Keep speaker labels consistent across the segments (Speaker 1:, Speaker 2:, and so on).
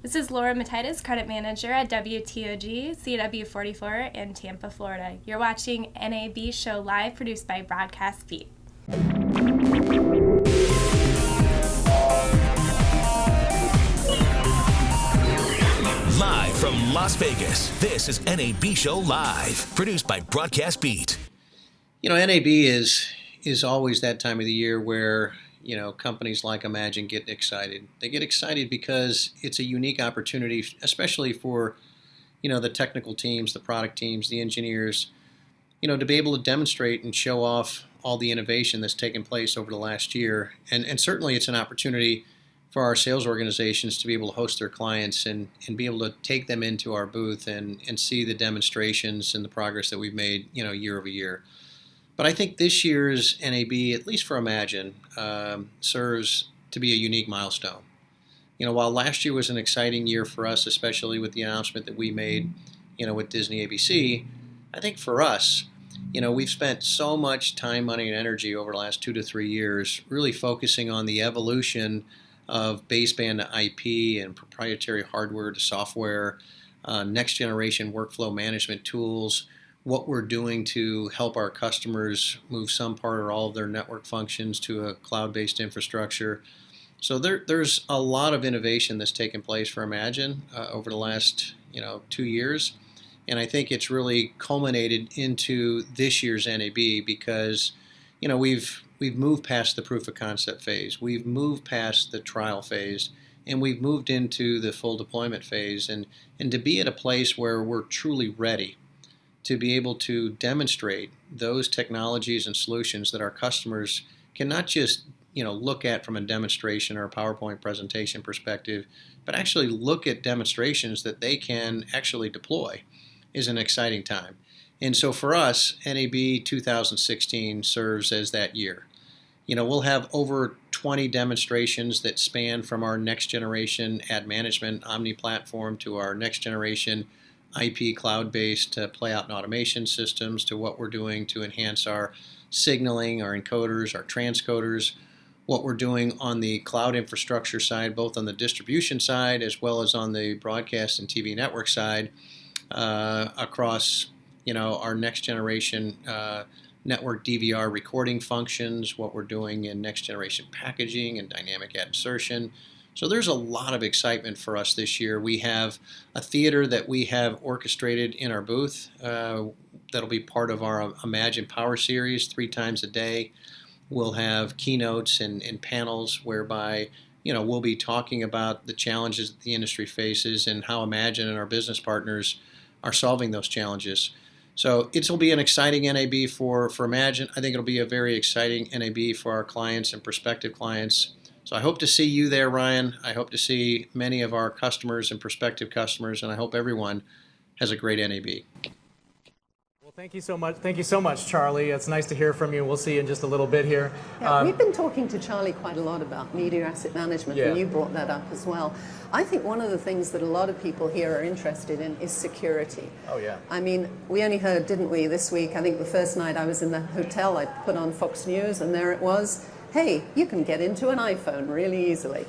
Speaker 1: This is Laura Mataitis, Credit Manager at WTOG CW44 in Tampa, Florida. You're watching NAB Show Live, produced by Broadcast Beat.
Speaker 2: Live from Las Vegas, this is NAB Show Live, produced by Broadcast Beat.
Speaker 3: You know, NAB is always that time of the year where, you know, companies like Imagine get excited. They get excited because it's a unique opportunity, especially for, you know, the technical teams, the product teams, the engineers, you know, to be able to demonstrate and show off all the innovation that's taken place over the last year. And certainly it's an opportunity for our sales organizations to be able to host their clients and be able to take them into our booth and see the demonstrations and the progress that we've made, you know, year over year. But I think this year's NAB, at least for Imagine, serves to be a unique milestone. You know, while last year was an exciting year for us, especially with the announcement that we made, you know, with Disney ABC, I think for us, you know, we've spent so much time, money, and energy over the last 2 to 3 years really focusing on the evolution of baseband to IP and proprietary hardware to software, next generation workflow management tools, what we're doing to help our customers move some part or all of their network functions to a cloud-based infrastructure. So there's a lot of innovation that's taken place for Imagine over the last, you know, 2 years. And I think it's really culminated into this year's NAB because, you know, we've moved past the proof of concept phase. We've moved past the trial phase, and we've moved into the full deployment phase. And to be at a place where we're truly ready to be able to demonstrate those technologies and solutions that our customers can not just, you know, look at from a demonstration or a PowerPoint presentation perspective, but actually look at demonstrations that they can actually deploy is an exciting time. And so for us, NAB 2016 serves as that year. You know, we'll have over 20 demonstrations that span from our next generation ad management Omni platform to our next generation IP cloud-based playout and automation systems to what we're doing to enhance our signaling, our encoders, our transcoders, what we're doing on the cloud infrastructure side, both on the distribution side as well as on the broadcast and TV network side, across, you know, our next generation network DVR recording functions, what we're doing in next generation packaging and dynamic ad insertion. So there's a lot of excitement for us this year. We have a theater that we have orchestrated in our booth that'll be part of our Imagine Power Series 3 times a day. We'll have keynotes and panels whereby, you know, we'll be talking about the challenges that the industry faces and how Imagine and our business partners are solving those challenges. So it'll be an exciting NAB for Imagine. I think it'll be a very exciting NAB for our clients and prospective clients. So I hope to see you there, Ryan. I hope to see many of our customers and prospective customers, and I hope everyone has a great NAB.
Speaker 4: Well, thank you so much. Thank you so much, Charlie. It's nice to hear from you. We'll see you in just a little bit here.
Speaker 5: Yeah, we've been talking to Charlie quite a lot about media asset management, and you brought that up as well. I think one of the things that a lot of people here are interested in is security.
Speaker 4: Oh, yeah.
Speaker 5: I mean, we only heard, didn't we, this week, I think the first night I was in the hotel, I put on Fox News, and there it was. Hey, you can get into an iPhone really easily.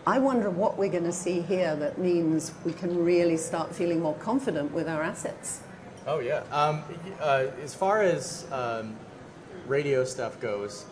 Speaker 5: I wonder what we're going to see here that means we can really start feeling more confident with our assets.
Speaker 4: Oh, yeah. As far as radio stuff goes,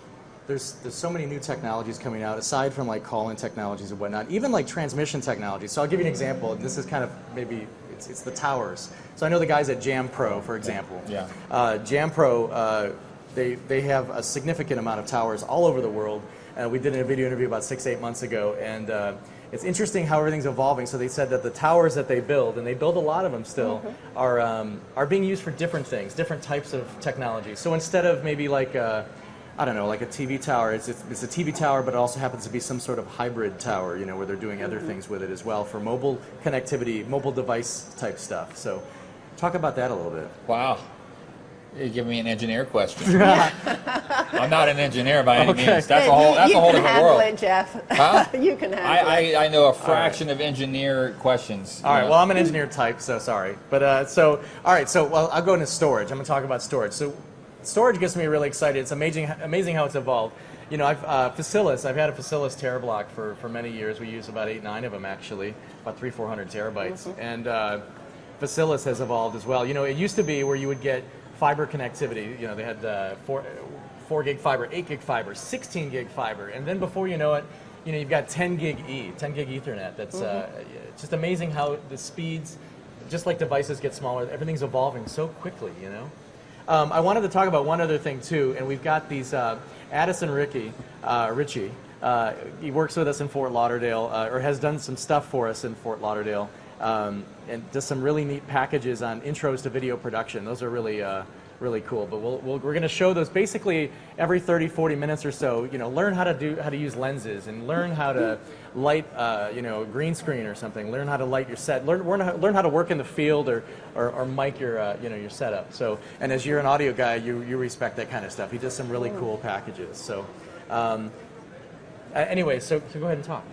Speaker 4: there's so many new technologies coming out, aside from like call-in technologies and whatnot, even like transmission technology. So I'll give you an example. This is kind of maybe, it's the towers. So I know the guys at Jam Pro, for example.
Speaker 6: Yeah.
Speaker 4: Jam Pro, they have a significant amount of towers all over the world. We did a video interview about 6-8 months ago, and it's interesting how everything's evolving. So they said that the towers that they build, and they build a lot of them still, are being used for different things, different types of technology. So instead of maybe like I don't know, like a TV tower, it's a TV tower, but it also happens to be some sort of hybrid tower, you know, where they're doing other things with it as well for mobile connectivity, mobile device type stuff. So talk about that a little bit.
Speaker 6: Wow. You're giving me an engineer question. I'm not an engineer by any means. That's a whole different world.
Speaker 5: You can handle it, Jeff.
Speaker 6: Huh?
Speaker 5: You can handle it.
Speaker 6: I know a fraction of engineer questions.
Speaker 4: All right. Well, I'm an engineer type, so sorry. But all right. So well, I'll go into storage. I'm going to talk about storage. So storage gets me really excited. It's amazing how it's evolved. You know, Facilis, I've had a Facilis TerraBlock for many years. We use about 8-9 of them actually, about 300-400 terabytes. And Facilis has evolved as well. You know, it used to be where you would get fiber connectivity. You know, they had 4 gig fiber, 8 gig fiber, 16 gig fiber, and then before you know it, you know, you've got 10 gig Ethernet. That's it's just amazing how the speeds, just like devices get smaller, everything's evolving so quickly, you know. I wanted to talk about one other thing too, and we've got these Addison Ritchie. He works with us in Fort Lauderdale, or has done some stuff for us in Fort Lauderdale, and does some really neat packages on intros to video production. Those are really really cool. But we're going to show those basically every 30-40 minutes or so. You know, learn how to use lenses, and learn how to light you know, a green screen or something. Learn how to light your set. Learn how to work in the field or mic your you know, your setup. So, and as you're an audio guy, you respect that kind of stuff. He does some really cool packages. So anyway, so go ahead and talk.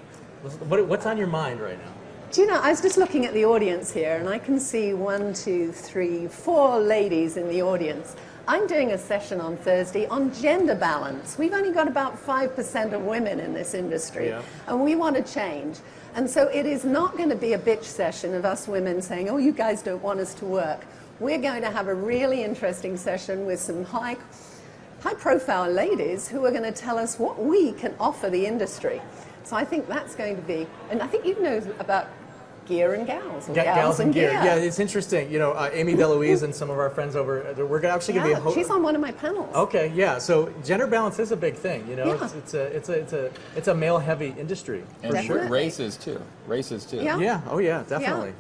Speaker 4: What's on your mind right now?
Speaker 5: Do you know, I was just looking at the audience here, and I can see 1, 2, 3, 4 ladies in the audience. I'm doing a session on Thursday on gender balance. We've only got about 5% of women in this industry, and we want to change. And so it is not going to be a bitch session of us women saying, oh, you guys don't want us to work. We're going to have a really interesting session with some high-profile ladies who are going to tell us what we can offer the industry. So I think that's going to be, and I think you know about gear and gals.
Speaker 4: Gals and gear. Yeah, it's interesting. You know, Amy DeLuise and some of our friends over, we're actually going to be.
Speaker 5: She's on one of my panels.
Speaker 4: Okay, yeah. So gender balance is a big thing. You know, it's a male-heavy industry.
Speaker 6: And races too.
Speaker 4: Yeah. Yeah. Oh yeah, definitely.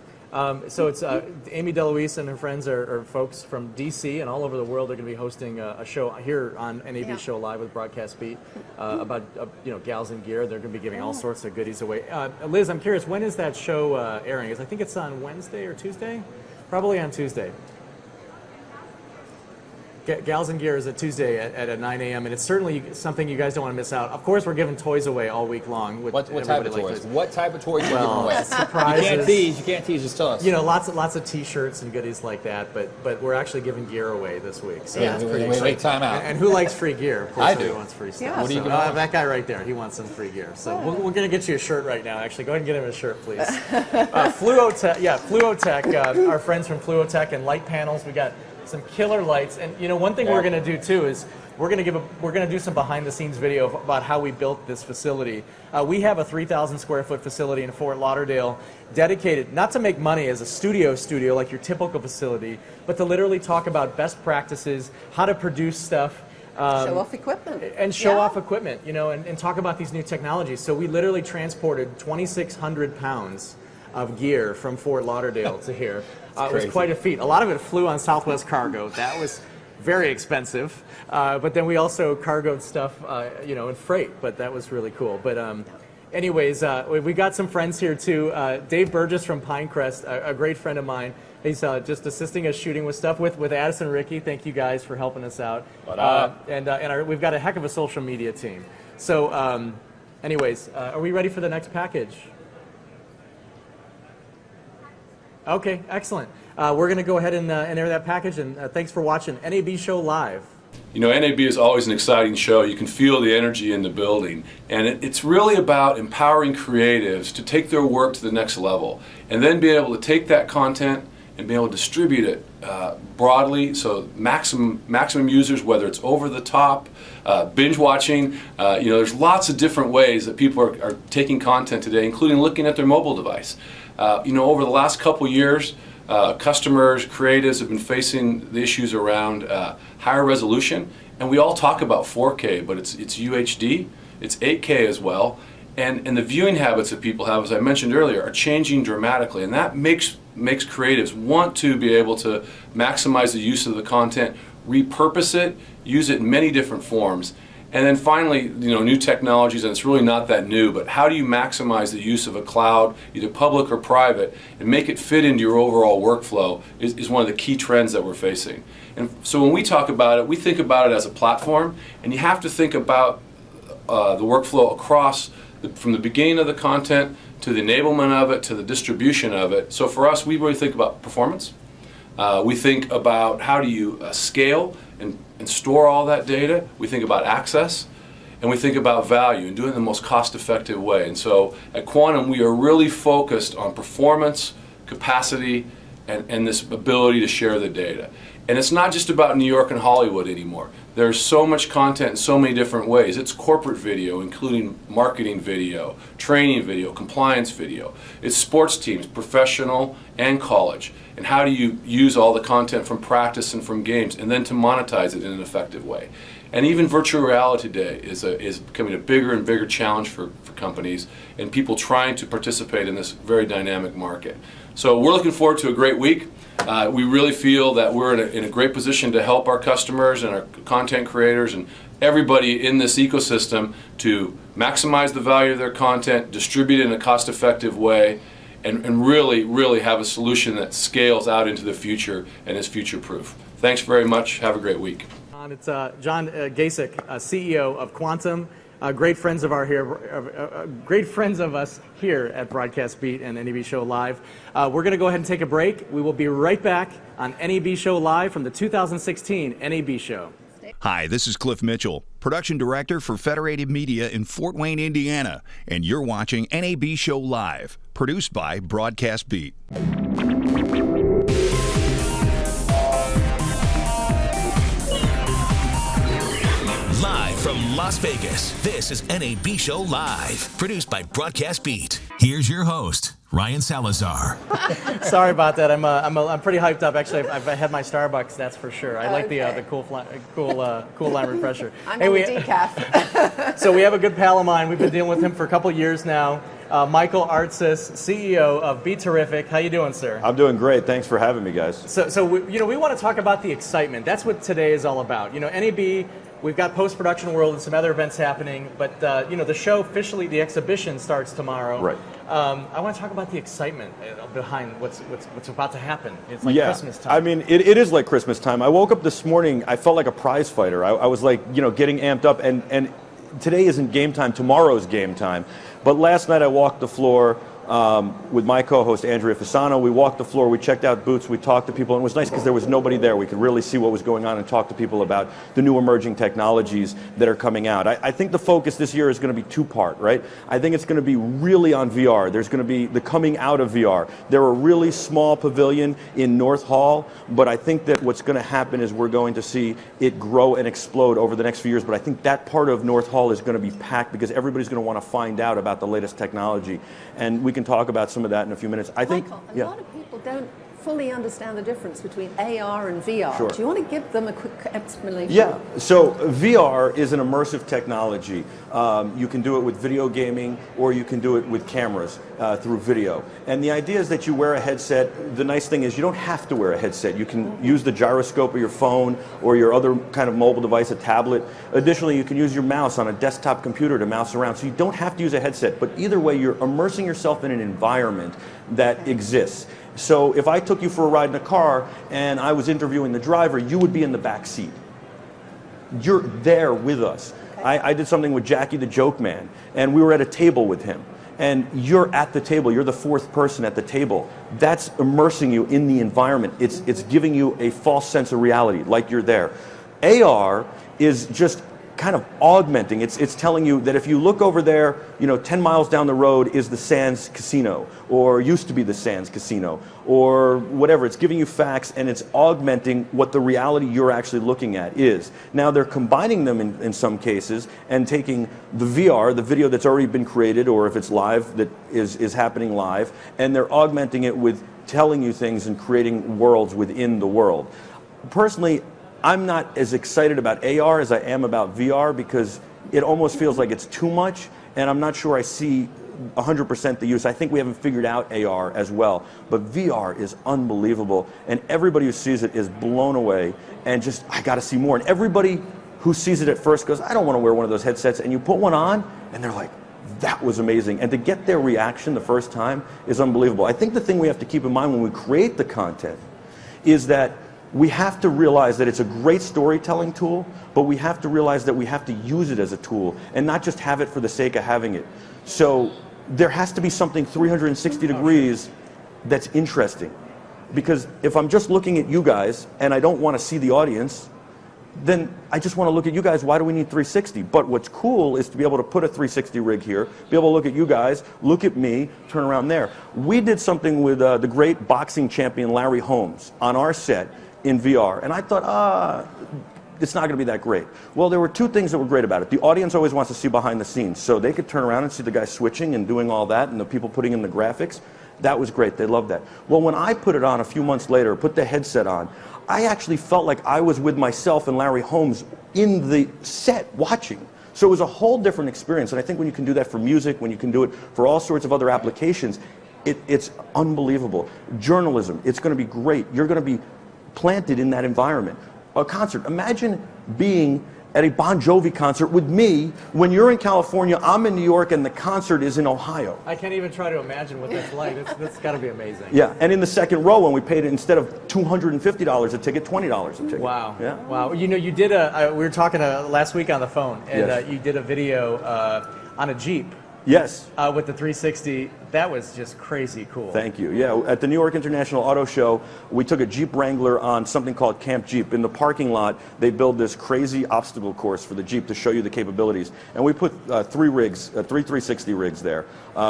Speaker 4: So it's Amy DeLuise and her friends are folks from DC and all over the world. They're going to be hosting a show here on NAB Show Live with Broadcast Beat about you know, gals and gear. They're going to be giving all sorts of goodies away. Liz, I'm curious, when is that show airing? I think it's on Wednesday or Tuesday? Probably on Tuesday. Gals and Gear is a Tuesday at 9 a.m. and it's certainly something you guys don't want to miss out. Of course, we're giving toys away all week long.
Speaker 6: What type of toys? What type of toys are you giving away?
Speaker 4: Surprises.
Speaker 6: You can't tease. Just tell us.
Speaker 4: You know, lots of T-shirts and goodies like that. But we're actually giving gear away this week. So
Speaker 6: it's pretty exciting. Wait, time out.
Speaker 4: And who likes free gear? Of course,
Speaker 6: I do.
Speaker 4: Everyone wants free stuff.
Speaker 5: Yeah.
Speaker 6: What are you giving?
Speaker 4: That guy right there, he wants some free gear. So we're going to get you a shirt right now. Actually, go ahead and get him a shirt, please. Fluotech. Our friends from Fluotech and light panels. We got some killer lights, and you know, one thing we're going to do too is we're going to do some behind-the-scenes video about how we built this facility. We have a 3,000 square foot facility in Fort Lauderdale, dedicated not to make money as a studio like your typical facility, but to literally talk about best practices, how to produce stuff.
Speaker 5: Show off equipment.
Speaker 4: And show off equipment, you know, and talk about these new technologies. So we literally transported 2,600 pounds of gear from Fort Lauderdale to here. It was quite a feat. A lot of it flew on Southwest Cargo. That was very expensive. But then we also cargoed stuff, you know, in freight. But that was really cool. But anyways, we got some friends here too. Dave Burgess from Pinecrest, a great friend of mine. He's just assisting us shooting with stuff with Addison Ricky. Thank you guys for helping us out. We've got a heck of a social media team. So anyways, are we ready for the next package? Okay, excellent. We're going to go ahead and air that package, and thanks for watching NAB Show Live.
Speaker 7: You know, NAB is always an exciting show. You can feel the energy in the building, and it's really about empowering creatives to take their work to the next level, and then be able to take that content and be able to distribute it broadly, so maximum users, whether it's over the top, binge watching. You know, there's lots of different ways that people are taking content today, including looking at their mobile device. You know, over the last couple years, customers, creatives have been facing the issues around higher resolution, and we all talk about 4K, but it's UHD, it's 8K as well, and the viewing habits that people have, as I mentioned earlier, are changing dramatically, and that makes creatives want to be able to maximize the use of the content, repurpose it, use it in many different forms. And then finally, you know, new technologies, and it's really not that new, but how do you maximize the use of a cloud, either public or private, and make it fit into your overall workflow is one of the key trends that we're facing. And so when we talk about it, we think about it as a platform, and you have to think about the workflow across from the beginning of the content to the enablement of it to the distribution of it. So for us, we really think about performance. We think about how do you scale and store all that data. We think about access, and we think about value and doing it in the most cost-effective way. And so at Quantum, we are really focused on performance, capacity, and this ability to share the data. And it's not just about New York and Hollywood anymore. There's so much content in so many different ways. It's corporate video, including marketing video, training video, compliance video. It's sports teams, professional and college. And how do you use all the content from practice and from games, and then to monetize it in an effective way? And even virtual reality today is becoming a bigger and bigger challenge for companies and people trying to participate in this very dynamic market. So we're looking forward to a great week. We really feel that we're in a great position to help our customers and our content creators and everybody in this ecosystem to maximize the value of their content, distribute it in a cost-effective way, and really, really have a solution that scales out into the future and is future-proof. Thanks very much. Have a great week.
Speaker 4: It's John Gasick, CEO of Quantum. Great friends of us here at Broadcast Beat and NAB Show Live. We're going to go ahead and take a break. We will be right back on NAB Show Live from the 2016 NAB Show.
Speaker 8: Hi, this is Cliff Mitchell, production director for Federated Media in Fort Wayne, Indiana, and you're watching NAB Show Live, produced by Broadcast Beat.
Speaker 2: Live from Las Vegas, this is NAB Show Live, produced by Broadcast Beat. Here's your host, Ryan Salazar.
Speaker 4: Sorry about that. I'm pretty hyped up. Actually, I've had my Starbucks, that's for sure. I like the cool line refresher.
Speaker 5: I'm on the decaf.
Speaker 4: So we have a good pal of mine. We've been dealing with him for a couple years now. Michael Artsis, CEO of Be Terrific. How you doing, sir?
Speaker 9: I'm doing great. Thanks for having me, guys.
Speaker 4: So we want to talk about the excitement. That's what today is all about. NAB. We've got Post-Production World and some other events happening, but the show officially, the exhibition starts tomorrow.
Speaker 9: Right.
Speaker 4: I want to talk about the excitement behind what's about to happen. It's like Christmas time.
Speaker 9: I mean, it is like Christmas time. I woke up this morning, I felt like a prize fighter. I was like, getting amped up, and today isn't game time, tomorrow's game time. But last night I walked the floor with my co-host Andrea Fasano. We walked the floor, we checked out booths, we talked to people, and it was nice because there was nobody there. We could really see what was going on and talk to people about the new emerging technologies that are coming out. I think the focus this year is going to be two-part, right? I think it's going to be really on VR. There's going to be the coming out of VR. They're a really small pavilion in North Hall, but I think that what's going to happen is we're going to see it grow and explode over the next few years, but I think that part of North Hall is going to be packed because everybody's going to want to find out about the latest technology, and we can talk about some of that in a few minutes. I think
Speaker 5: Michael, a lot of people don't fully understand the difference between AR and VR.
Speaker 9: Sure.
Speaker 5: Do you want to give them a quick explanation?
Speaker 9: Yeah, so VR is an immersive technology. You can do it with video gaming, or you can do it with cameras through video. And the idea is that you wear a headset. The nice thing is you don't have to wear a headset. You can use the gyroscope of your phone or your other kind of mobile device, a tablet. Additionally, you can use your mouse on a desktop computer to mouse around. So you don't have to use a headset. But either way, you're immersing yourself in an environment that exists. So if I took you for a ride in a car and I was interviewing the driver, you would be in the back seat. You're there with us. I did something with Jackie the Joke Man, and we were at a table with him. And you're at the table. You're the fourth person at the table. That's immersing you in the environment. It's giving you a false sense of reality, like you're there. AR is just kind of augmenting. It's telling you that if you look over there, 10 miles down the road is the Sands Casino, or used to be the Sands Casino, or whatever. It's giving you facts, and it's augmenting what the reality you're actually looking at is. Now they're combining them in some cases and taking the VR, the video that's already been created, or if it's live, that is happening live, and they're augmenting it with telling you things and creating worlds within the world. Personally, I'm not as excited about AR as I am about VR because it almost feels like it's too much, and I'm not sure I see 100% the use. I think we haven't figured out AR as well, but VR is unbelievable, and everybody who sees it is blown away and just, I got to see more. And everybody who sees it at first goes, I don't want to wear one of those headsets, and you put one on, and they're like, that was amazing. And to get their reaction the first time is unbelievable. I think the thing we have to keep in mind when we create the content is that we have to realize that it's a great storytelling tool, but we have to realize that we have to use it as a tool and not just have it for the sake of having it. So there has to be something 360 degrees that's interesting. Because if I'm just looking at you guys and I don't want to see the audience, then I just want to look at you guys. Why do we need 360? But what's cool is to be able to put a 360 rig here, be able to look at you guys, look at me, turn around there. We did something with the great boxing champion Larry Holmes on our set in VR, and I thought, it's not going to be that great. Well, there were two things that were great about it. The audience always wants to see behind the scenes, so they could turn around and see the guy switching and doing all that, and the people putting in the graphics. That was great. They loved that. Well, when I put it on a few months later, put the headset on, I actually felt like I was with myself and Larry Holmes in the set watching. So it was a whole different experience. And I think when you can do that for music, when you can do it for all sorts of other applications, it's unbelievable. Journalism, it's going to be great. You're going to be planted in that environment. A concert, imagine being at a Bon Jovi concert with me when you're in California, I'm in New York, and the concert is in Ohio.
Speaker 4: I can't even try to imagine what that's like. That's got to be amazing.
Speaker 9: Yeah, and in the second row when we paid it, instead of $250 a ticket, $20 a ticket.
Speaker 4: Wow.
Speaker 9: Yeah.
Speaker 4: Wow. You know, you did we were talking last week on the phone, and
Speaker 9: Yes.
Speaker 4: You did a video on a Jeep.
Speaker 9: Yes.
Speaker 4: With the 360. That was just crazy cool.
Speaker 9: Thank you. Yeah, at the New York International Auto Show, we took a Jeep Wrangler on something called Camp Jeep. In the parking lot, they build this crazy obstacle course for the Jeep to show you the capabilities. And we put three 360 rigs there.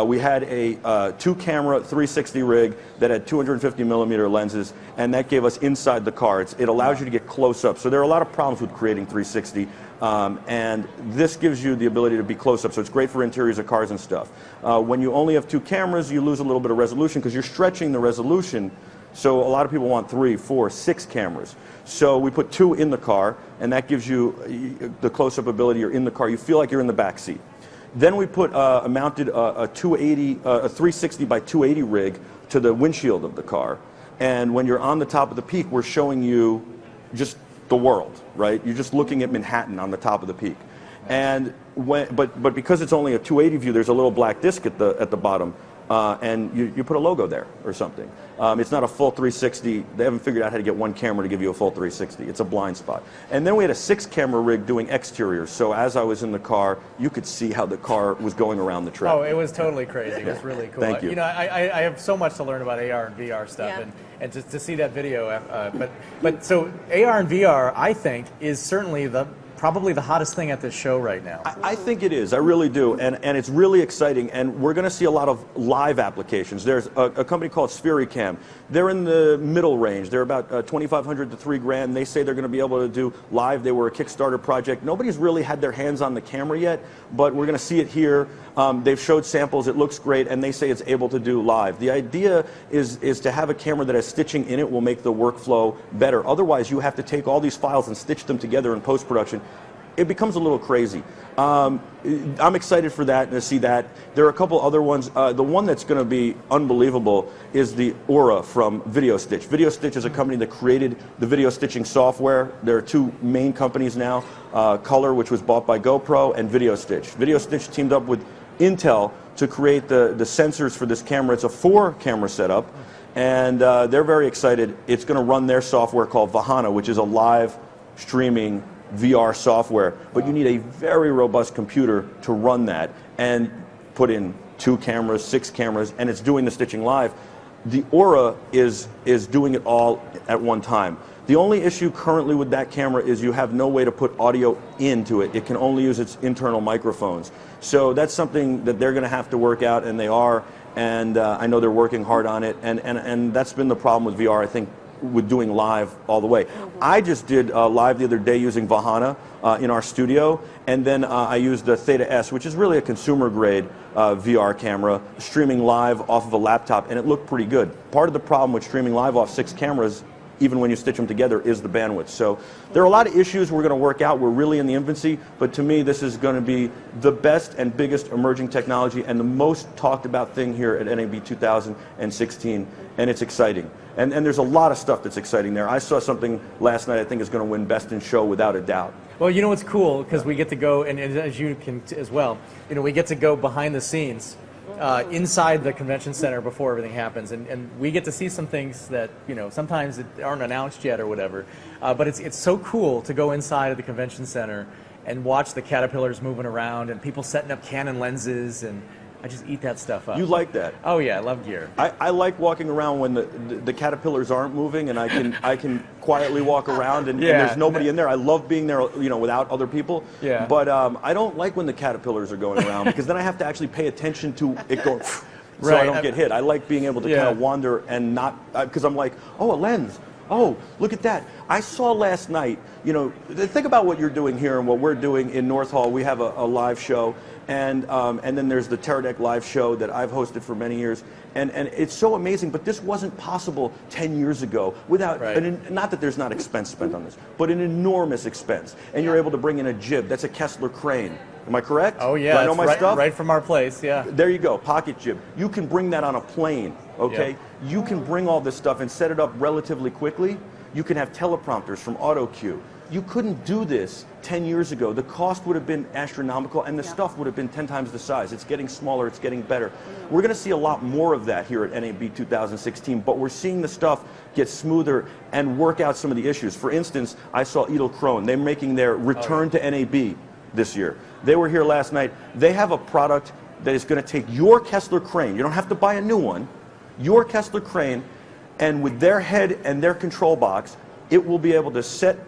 Speaker 9: We had a 2-camera 360 rig that had 250 millimeter lenses, and that gave us inside the car. It allows you to get close up. So there are a lot of problems with creating 360. And this gives you the ability to be close up, so it's great for interiors of cars and stuff. When you only have 2 cameras, you lose a little bit of resolution because you're stretching the resolution. So a lot of people want 3, 4, 6 cameras. So we put 2 in the car, and that gives you the close-up ability. You're in the car, you feel like you're in the back seat. Then we put mounted a 360 by 280 rig to the windshield of the car. And when you're on the top of the peak, we're showing you just the world, right? You're just looking at Manhattan on the top of the peak. And but because it's only a 280 view, there's a little black disc at the bottom, and you put a logo there or something. It's not a full 360. They haven't figured out how to get one camera to give you a full 360. It's a blind spot. And then we had a 6-camera rig doing exteriors. So as I was in the car, you could see how the car was going around the track.
Speaker 4: Oh, it was totally crazy. It was really cool.
Speaker 9: Thank you.
Speaker 4: You know, I have so much to learn about AR and VR stuff,
Speaker 1: Yeah.
Speaker 4: and just to see that video. But so AR and VR, I think, is certainly probably the hottest thing at this show right now.
Speaker 9: I think it is. I really do. And it's really exciting. And we're going to see a lot of live applications. There's a company called Sphericam. They're in the middle range. They're about $2,500 to $3,000. They say they're going to be able to do live. They were a Kickstarter project. Nobody's really had their hands on the camera yet, but we're going to see it here. They've showed samples. It looks great, and they say it's able to do live. The idea is to have a camera that has stitching in it will make the workflow better. Otherwise, you have to take all these files and stitch them together in post-production. It becomes a little crazy. I'm excited for that and to see that. There are a couple other ones. The one that's going to be unbelievable is the Aura from Video Stitch. Video Stitch is a company that created the video stitching software. There are 2 main companies now, Color, which was bought by GoPro, and Video Stitch. Video Stitch teamed up with Intel to create the sensors for this camera. It's a 4-camera setup, and they're very excited. It's going to run their software called Vahana, which is a live streaming VR software, but you need a very robust computer to run that and put in 2 cameras, 6 cameras, and it's doing the stitching live. The Aura is doing it all at one time. The only issue currently with that camera is you have no way to put audio into it. It can only use its internal microphones. So that's something that they're going to have to work out, and they are, and I know they're working hard on it, and that's been the problem with VR, I think, with doing live all the way. I just did live the other day using Vahana in our studio, and then I used the Theta S, which is really a consumer grade VR camera, streaming live off of a laptop, and it looked pretty good. Part of the problem with streaming live off 6 cameras, even when you stitch them together, is the bandwidth. So there are a lot of issues we're going to work out. We're really in the infancy, but to me this is going to be the best and biggest emerging technology and the most talked about thing here at NAB 2016, and it's exciting. And there's a lot of stuff that's exciting there. I saw something last night I think is going to win Best in Show without a doubt.
Speaker 4: Well, you know what's cool, because we get to go, and as you can as well, you know, we get to go behind the scenes inside the convention center before everything happens, and we get to see some things that, you know, sometimes aren't announced yet or whatever, but it's so cool to go inside of the convention center and watch the Caterpillars moving around and people setting up Canon lenses, and I just eat that stuff up.
Speaker 9: You like that?
Speaker 4: Oh yeah, I love gear.
Speaker 9: I like walking around when the caterpillars aren't moving, and I can quietly walk around, and there's nobody in there. I love being there, without other people.
Speaker 4: Yeah.
Speaker 9: But I don't like when the caterpillars are going around because then I have to actually pay attention to it going, so
Speaker 4: Right.
Speaker 9: I don't get hit. I like being able to kind of wander and not, because I'm like, oh, a lens. Oh, look at that. I saw last night, think about what you're doing here and what we're doing in North Hall. We have a live show, and then there's the Teradek live show that I've hosted for many years. And it's so amazing, but this wasn't possible 10 years ago without, not that there's not expense spent on this, but an enormous expense. And you're able to bring in a jib. That's a Kessler crane. Am I correct?
Speaker 4: Oh yeah,
Speaker 9: do I know my stuff?
Speaker 4: Right from our place, yeah.
Speaker 9: There you go, pocket jib. You can bring that on a plane, okay?
Speaker 4: Yep.
Speaker 9: You can bring all this stuff and set it up relatively quickly. You can have teleprompters from AutoCue. You couldn't do this 10 years ago. The cost would have been astronomical, and the stuff would have been 10 times the size. It's getting smaller, it's getting better. We're going to see a lot more of that here at NAB 2016, but we're seeing the stuff get smoother and work out some of the issues. For instance, I saw Edelkrone. They're making their return to NAB this year. They were here last night. They have a product that is going to take your Kessler crane. You don't have to buy a new one. Your Kessler crane, and with their head and their control box, it will be able to set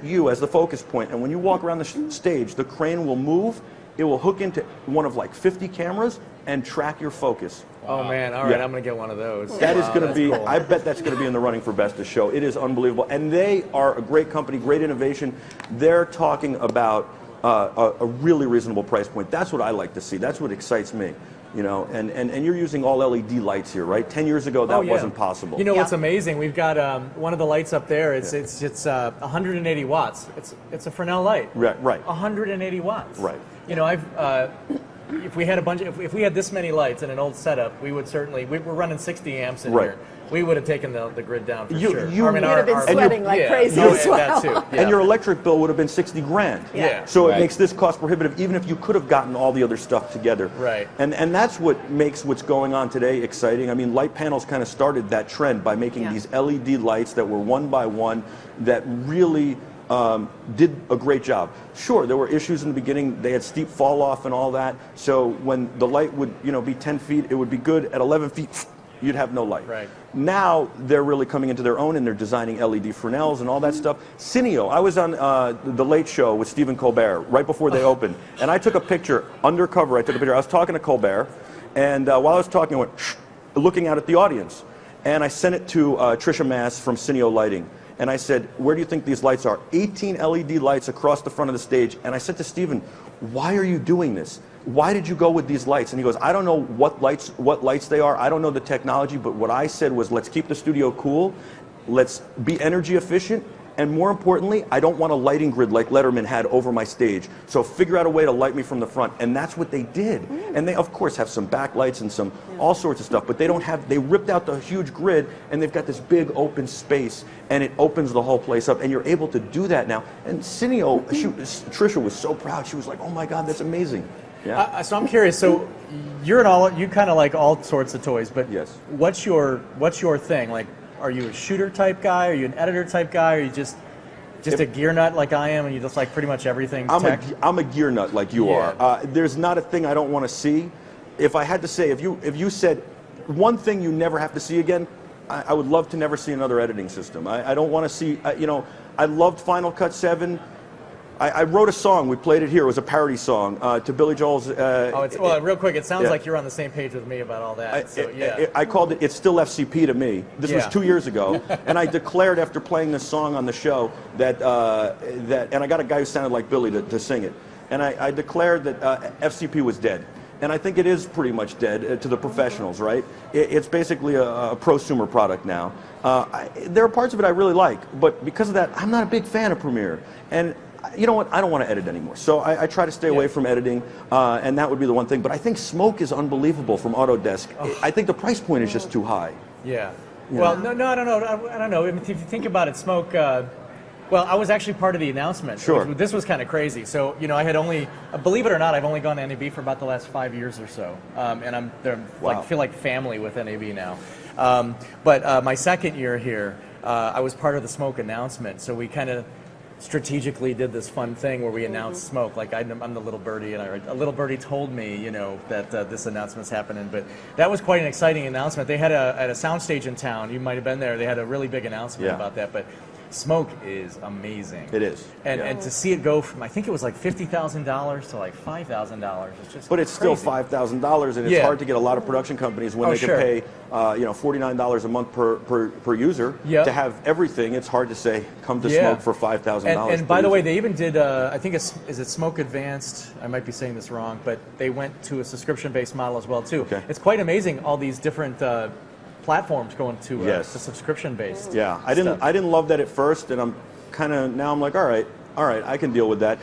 Speaker 9: you as the focus point. And when you walk around the stage, the crane will move. It will hook into one of like 50 cameras and track your focus.
Speaker 4: Oh man, all right, I'm going to get one of those.
Speaker 9: That is going to be,
Speaker 4: cool.
Speaker 9: I bet that's going to be in the running for Best of Show. It is unbelievable. And they are a great company, great innovation. They're talking about a really reasonable price point. That's what I like to see. That's what excites me. And you're using all LED lights here, right? 10 years ago, that wasn't possible.
Speaker 4: You know what's amazing? We've got one of the lights up there. It's 180 watts. It's a Fresnel light.
Speaker 9: Right.
Speaker 4: 180 watts.
Speaker 9: Right.
Speaker 4: If we had if we had this many lights in an old setup, we would certainly. We're running 60 amps in here. We would have taken the grid down for sure.
Speaker 5: You would have been sweating like crazy as well.
Speaker 4: That too. Yeah.
Speaker 9: And your electric bill would have been 60 grand.
Speaker 4: Yeah.
Speaker 9: So it makes this cost prohibitive, even if you could have gotten all the other stuff together.
Speaker 4: Right.
Speaker 9: And that's what makes what's going on today exciting. I mean, light panels kind of started that trend by making these LED lights that were one by one that really did a great job. Sure, there were issues in the beginning. They had steep fall off and all that. So when the light would be 10 feet, it would be good. At 11 feet, you'd have no light.
Speaker 4: Right.
Speaker 9: Now they're really coming into their own, and they're designing LED Fresnels and all that stuff. Cineo, I was on the Late Show with Stephen Colbert right before they opened, and I took a picture undercover. I was talking to Colbert, and while I was talking, I went looking out at the audience, and I sent it to Tricia Mass from Cineo Lighting. And I said, where do you think these lights are? 18 LED lights across the front of the stage. And I said to Stephen, why are you doing this? Why did you go with these lights? And he goes, I don't know what lights they are. I don't know the technology, but what I said was, let's keep the studio cool. Let's be energy efficient. And more importantly, I don't want a lighting grid like Letterman had over my stage. So figure out a way to light me from the front. And that's what they did. And they, of course, have some backlights and some all sorts of stuff, but they ripped out the huge grid, and they've got this big open space, and it opens the whole place up, and you're able to do that now. And Cineo, Tricia was so proud. She was like, oh my God, that's amazing. Yeah.
Speaker 4: So I'm curious. So you kind of like all sorts of toys, but
Speaker 9: yes.
Speaker 4: What's your thing? Like, are you a shooter type guy? Are you an editor type guy? Or are you just a gear nut like I am, and you just like pretty much everything tech?
Speaker 9: I'm a gear nut like you are. There's not a thing I don't want to see. If I had to say, if you said one thing you never have to see again, I would love to never see another editing system. I don't want to see. I loved Final Cut 7. I wrote a song. We played it here. It was a parody song to Billy Joel's.
Speaker 4: Real quick, it sounds like you're on the same page with me about all that.
Speaker 9: I called it. It's still FCP to me. This was 2 years ago, and I declared after playing this song on the show that and I got a guy who sounded like Billy to sing it, and I declared that FCP was dead. And I think it is pretty much dead to the professionals, right? It's basically a prosumer product now. There are parts of it I really like, but because of that, I'm not a big fan of Premiere. And you know what? I don't want to edit anymore. So I try to stay away from editing, and that would be the one thing. But I think Smoke is unbelievable from Autodesk. I think the price point is just too high.
Speaker 4: Yeah. Well, no, I don't know. I don't know. If you think about it, Smoke. Well, I was actually part of the announcement.
Speaker 9: Sure.
Speaker 4: This was kind of crazy. So, I had only, believe it or not, I've only gone to NAB for about the last 5 years or so. And I feel like family with NAB now. But my second year here, I was part of the Smoke announcement. So we kind of strategically did this fun thing where we announced Smoke. Like I'm the little birdie, and a little birdie told me, you know, that this announcement's happening. But that was quite an exciting announcement. They had at a soundstage in town. You might have been there. They had a really big announcement about that. But Smoke is amazing.
Speaker 9: It is.
Speaker 4: And to see it go from, I think it was like $50,000 to like $5,000. It's just
Speaker 9: But it's
Speaker 4: crazy.
Speaker 9: still $5,000, and it's hard to get a lot of production companies when they can pay, you know, $49 a month per user to have everything. It's hard to say, come to Smoke for $5,000.
Speaker 4: And by the way, they even did, I think is it Smoke Advanced? I might be saying this wrong, but they went to a subscription-based model as well too. Okay. It's quite amazing, all these different platforms going to subscription-based.
Speaker 9: Yeah, I didn't love that at first, and I'm kind of now I'm like, all right, I can deal with that.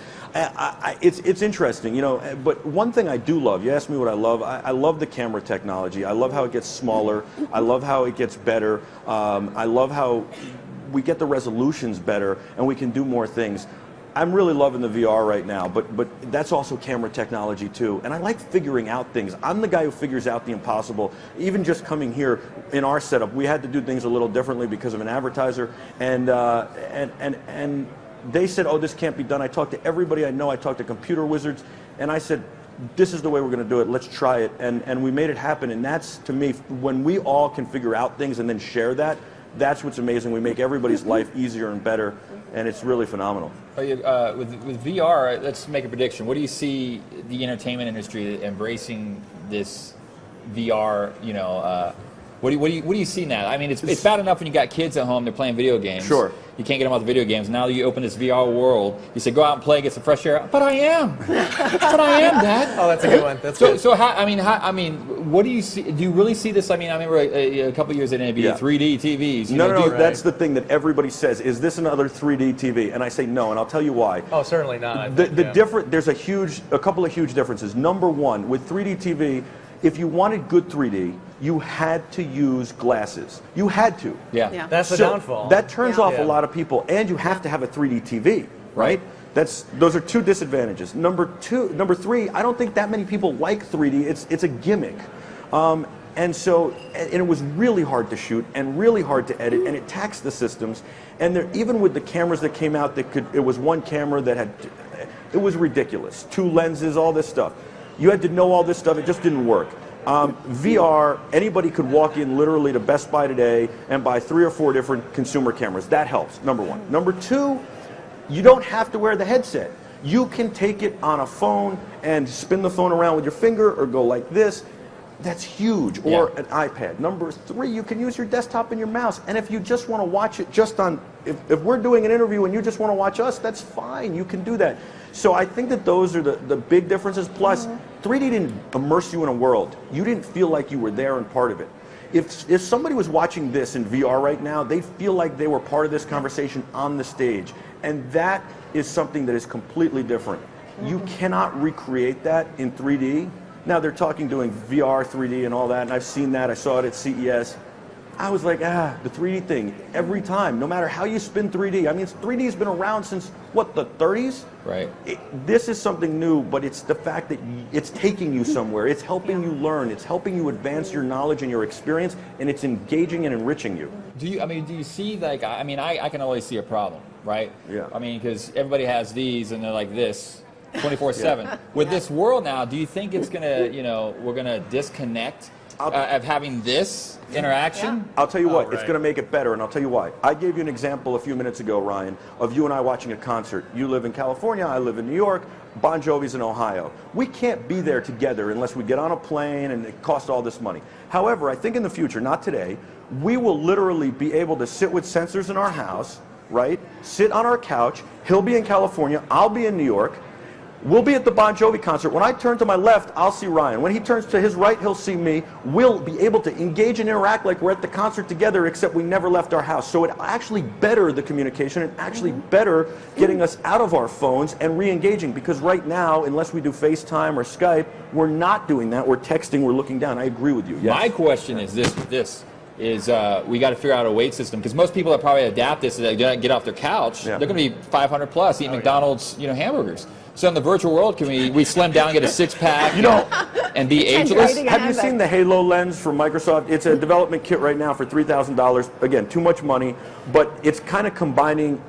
Speaker 9: It's interesting, you know. But one thing I do love, you asked me what I love. I love the camera technology. I love how it gets smaller. I love how it gets better. I love how we get the resolutions better, and we can do more things. I'm really loving the VR right now, but that's also camera technology too. And I like figuring out things. I'm the guy who figures out the impossible. Even just coming here in our setup, we had to do things a little differently because of an advertiser. And they said, oh, this can't be done. I talked to everybody I know. I talked to computer wizards, and I said, this is the way we're going to do it. Let's try it. And we made it happen. And that's, to me, when we all can figure out things and then share that, that's what's amazing. We make everybody's life easier and better, and it's really phenomenal.
Speaker 6: With VR, let's make a prediction. What do you see the entertainment industry embracing this VR? You know, what do you see now? I mean, it's bad enough when you got kids at home; they're playing video games.
Speaker 9: Sure.
Speaker 6: You can't get them out the video games. Now you open this VR world. You say, go out and play, get some fresh air. But I am. But I am, Dad.
Speaker 4: Oh, that's a good one. That's good.
Speaker 6: So I mean, what do you see? Do you really see this? I mean, I remember a couple of years at NAB, 3D TVs.
Speaker 9: No, that's the thing that everybody says. Is this another 3D TV? And I say no, and I'll tell you why.
Speaker 4: Oh, certainly not.
Speaker 9: There's a couple of huge differences. Number one, with 3D TV, if you wanted good 3D, you had to use glasses. You had to.
Speaker 6: Yeah.
Speaker 4: That's the downfall.
Speaker 9: That turns off a lot of people, and you have to have a 3D TV, right? Those are two disadvantages. Number three, I don't think that many people like 3D. It's a gimmick. And it was really hard to shoot and really hard to edit, and it taxed the systems. And even with the cameras that came out, it was one camera that it was ridiculous. 2 lenses, all this stuff. You had to know all this stuff. It just didn't work. VR, anybody could walk in literally to Best Buy today and buy 3 or 4 different consumer cameras. That helps, number one. Number two, you don't have to wear the headset. You can take it on a phone and spin the phone around with your finger or go like this. That's huge. Or an iPad. Number three, you can use your desktop and your mouse. And if you just want to watch it just on, if we're doing an interview and you just want to watch us, that's fine. You can do that. So I think that those are the big differences. Plus, 3D didn't immerse you in a world. You didn't feel like you were there and part of it. If somebody was watching this in VR right now, they feel like they were part of this conversation on the stage. And that is something that is completely different. You cannot recreate that in 3D. Now they're doing VR, 3D and all that, and I've seen that. I saw it at CES. I was like, the 3D thing, every time, no matter how you spin 3D. I mean, 3D has been around since, what, the 30s?
Speaker 6: Right.
Speaker 9: This is something new, but it's the fact that it's taking you somewhere. It's helping you learn. It's helping you advance your knowledge and your experience, and it's engaging and enriching you.
Speaker 6: Do you see, like, I mean, I can always see a problem, right?
Speaker 9: Yeah.
Speaker 6: I mean, because everybody has these, and they're like this. 24/7. With this world now, do you think it's gonna, we're gonna disconnect of having this interaction?
Speaker 9: I'll tell you what, it's gonna make it better, and I'll tell you why. I gave you an example a few minutes ago, Ryan, of you and I watching a concert. You live in California, I live in New York, Bon Jovi's in Ohio. We can't be there together unless we get on a plane and it costs all this money. However, I think in the future, not today, we will literally be able to sit with sensors in our house, right? Sit on our couch, he'll be in California, I'll be in New York, we'll be at the Bon Jovi concert. When I turn to my left, I'll see Ryan. When he turns to his right, he'll see me. We'll be able to engage and interact like we're at the concert together, except we never left our house. So it actually better the communication and actually better getting us out of our phones and re-engaging. Because right now, unless we do FaceTime or Skype, we're not doing that. We're texting, we're looking down. I agree with you. Yes.
Speaker 6: My question is this. We got to figure out a weight system, because most people that probably adapt this, they get off their couch, they're going to be 500 plus, eating McDonald's, hamburgers. So in the virtual world, can we slim down, get a 6-pack, and be ageless?
Speaker 9: Have you seen the Halo lens from Microsoft? It's a development kit right now for $3,000. Again, too much money, but it's kind of combining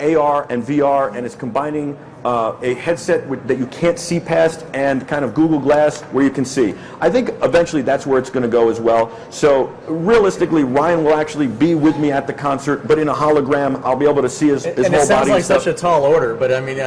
Speaker 9: AR and VR, and it's combining a headset that you can't see past and kind of Google Glass where you can see. I think eventually that's where it's going to go as well. So realistically, Ryan will actually be with me at the concert, but in a hologram. I'll be able to see his whole body.
Speaker 4: And it sounds like
Speaker 9: stuff.
Speaker 4: such a tall order, but I mean,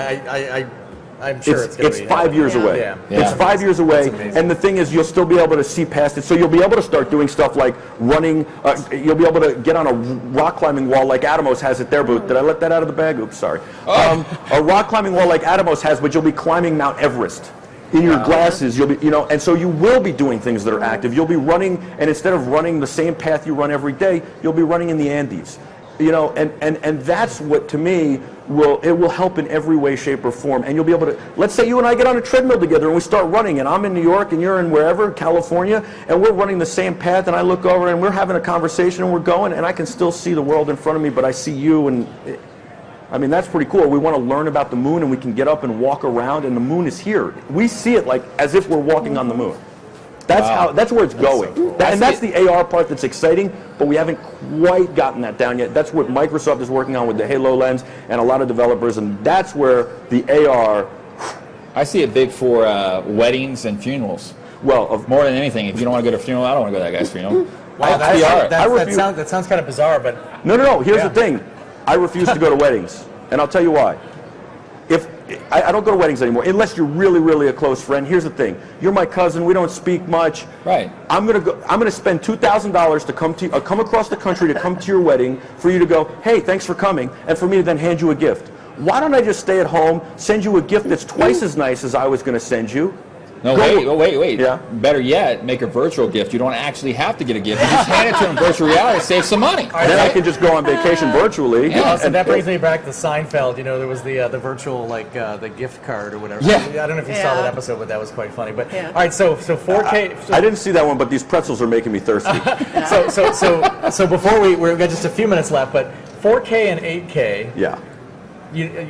Speaker 4: I'm sure it's going to be.
Speaker 9: It's 5 years away.
Speaker 4: Yeah.
Speaker 9: It's 5 years away, and the thing is, you'll still be able to see past it. So you'll be able to start doing stuff like running. You'll be able to get on a rock climbing wall like Atomos has at their booth. Did I let that out of the bag? Oops, sorry. A rock climbing wall like Atomos has, but you'll be climbing Mount Everest. In your glasses, you'll be, and so you will be doing things that are active. You'll be running, and instead of running the same path you run every day, you'll be running in the Andes. And that's what, to me, will help in every way, shape, or form. And you'll be able to, let's say you and I get on a treadmill together and we start running, and I'm in New York and you're in wherever, California, and we're running the same path, and I look over and we're having a conversation and we're going, and I can still see the world in front of me, but I see you, and I mean, that's pretty cool. We want to learn about the moon, and we can get up and walk around, and the moon is here. We see it like as if we're walking on the moon. That's where it's going. And that's the AR part that's exciting, but we haven't quite gotten that down yet. That's what Microsoft is working on with the Halo lens and a lot of developers, and that's where the AR...
Speaker 6: I see it big for weddings and funerals.
Speaker 9: Well,
Speaker 6: more than anything, if you don't want to go to a funeral, I don't want to go to that guy's funeral.
Speaker 4: Wow, that sounds kind of bizarre, but...
Speaker 9: No. Here's the thing. I refuse to go to weddings, and I'll tell you why. I don't go to weddings anymore unless you're really, really a close friend. Here's the thing: you're my cousin. We don't speak much.
Speaker 6: Right.
Speaker 9: I'm gonna spend $2,000 to come across the country to come to your wedding, for you to go, hey, thanks for coming, and for me to then hand you a gift. Why don't I just stay at home, send you a gift that's twice as nice as I was going to send you?
Speaker 6: No, wait. Yeah. Better yet, make a virtual gift. You don't actually have to get a gift. You just hand it to them in virtual reality, save some money.
Speaker 9: Then I can just go on vacation virtually.
Speaker 4: Yeah, so that brings me back to Seinfeld. There was the virtual, the gift card or whatever.
Speaker 6: Yeah.
Speaker 4: I don't know if you saw that episode, but that was quite funny. But all right, so 4K.
Speaker 9: I didn't see that one, but these pretzels are making me thirsty.
Speaker 4: So before we've got just a few minutes left, but 4K and 8K.
Speaker 9: Yeah.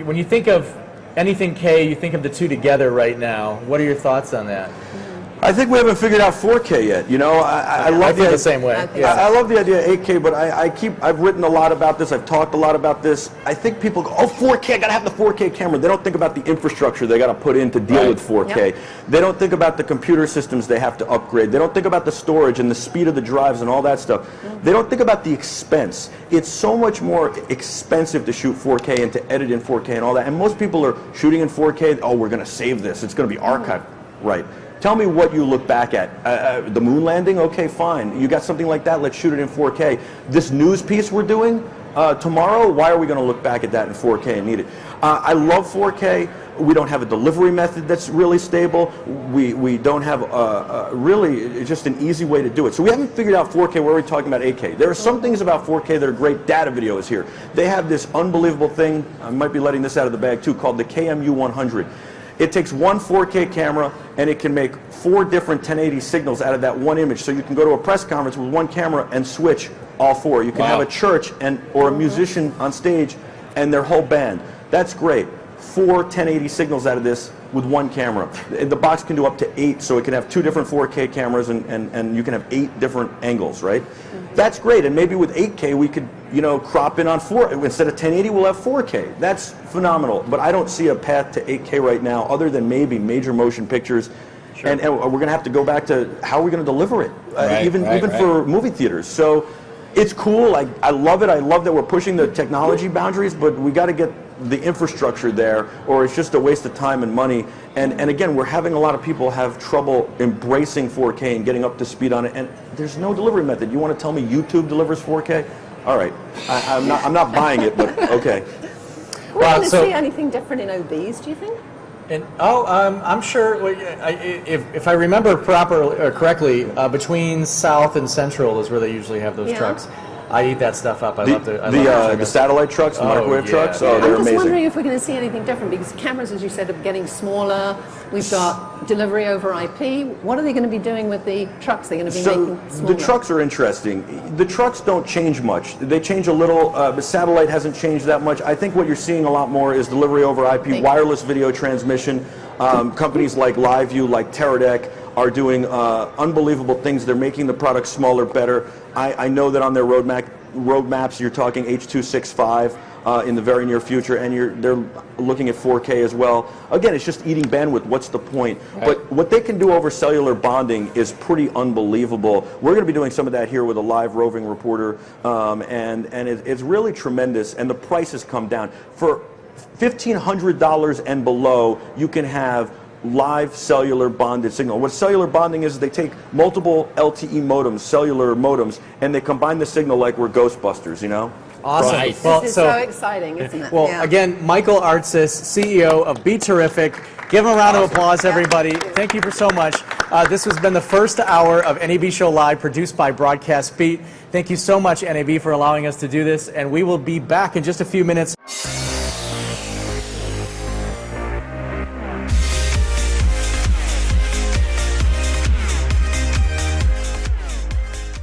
Speaker 4: When you think of anything K, you think of the two together right now. What are your thoughts on that?
Speaker 9: I think we haven't figured out 4K yet. I love
Speaker 4: the same way.
Speaker 9: I love the idea of 8K, but I've written a lot about this. I've talked a lot about this. I think people go, 4K, I gotta have the 4K camera. They don't think about the infrastructure they gotta put in to deal with 4K. Yep. They don't think about the computer systems they have to upgrade. They don't think about the storage and the speed of the drives and all that stuff. They don't think about the expense. It's so much more expensive to shoot 4K and to edit in 4K and all that. And most people are shooting in 4K. Oh, we're gonna save this. It's gonna be archived. Right. Tell me what you look back at. The moon landing? Okay, fine. You got something like that? Let's shoot it in 4K. This news piece we're doing tomorrow, why are we going to look back at that in 4K and need it? I love 4K. We don't have a delivery method that's really stable. We don't have really just an easy way to do it. So we haven't figured out 4K. We're already talking about 8K. There are some things about 4K that are great. Data video is here. They have this unbelievable thing, I might be letting this out of the bag too, called the KMU 100. It takes one 4K camera, and it can make 4 different 1080 signals out of that one image. So you can go to a press conference with one camera and switch all 4. You can have a church or a musician on stage and their whole band. That's great. 4 1080 signals out of this with one camera. The box can do up to 8, so it can have 2 different 4K cameras, and you can have 8 different angles, right? That's great, and maybe with 8K we could, crop in on 4. Instead of 1080, we'll have 4K. That's phenomenal, but I don't see a path to 8K right now, other than maybe major motion pictures. Sure. And we're going to have to go back to how are we going to deliver it, even for movie theaters. So it's cool. I love it. I love that we're pushing the technology boundaries, but we got to get the infrastructure there, or it's just a waste of time and money. And again, we're having a lot of people have trouble embracing 4K and getting up to speed on it. And there's no delivery method. You want to tell me YouTube delivers 4K? All right, I'm not buying it, but okay.
Speaker 5: Are we going to see anything different in OBs, do you think?
Speaker 4: I'm sure. If I remember correctly, between South and Central is where they usually have those trucks. I eat that stuff up. I love
Speaker 9: the satellite trucks, the microwave trucks. Oh, they're amazing.
Speaker 5: I'm just wondering if we're going to see anything different, because cameras, as you said, are getting smaller. We've got delivery over IP. What are they going to be doing with the trucks? They're going to be making smaller.
Speaker 9: The trucks are interesting. The trucks don't change much. They change a little. The satellite hasn't changed that much. I think what you're seeing a lot more is delivery over IP, wireless video transmission. Companies like LiveView, like Teradek, are doing unbelievable things. They're making the product smaller, better. I know that on their roadmaps you're talking H.265. in the very near future, and they're looking at 4K as well. Again, it's just eating bandwidth. What's the point? Right. But what they can do over cellular bonding is pretty unbelievable. We're going to be doing some of that here with a live roving reporter, and it's really tremendous, and the price has come down. For $1,500 and below, you can have live cellular bonded signal. What cellular bonding is they take multiple LTE modems, cellular modems, and they combine the signal like we're Ghostbusters, you know?
Speaker 4: Awesome.
Speaker 6: Right.
Speaker 5: Well, this is so exciting, isn't it?
Speaker 4: Well, again, Michael Artsis, CEO of Be Terrific. Give him a round of applause, everybody. Thank you for so much. This has been the first hour of NAB Show Live, produced by Broadcast Beat. Thank you so much, NAB, for allowing us to do this, and we will be back in just a few minutes.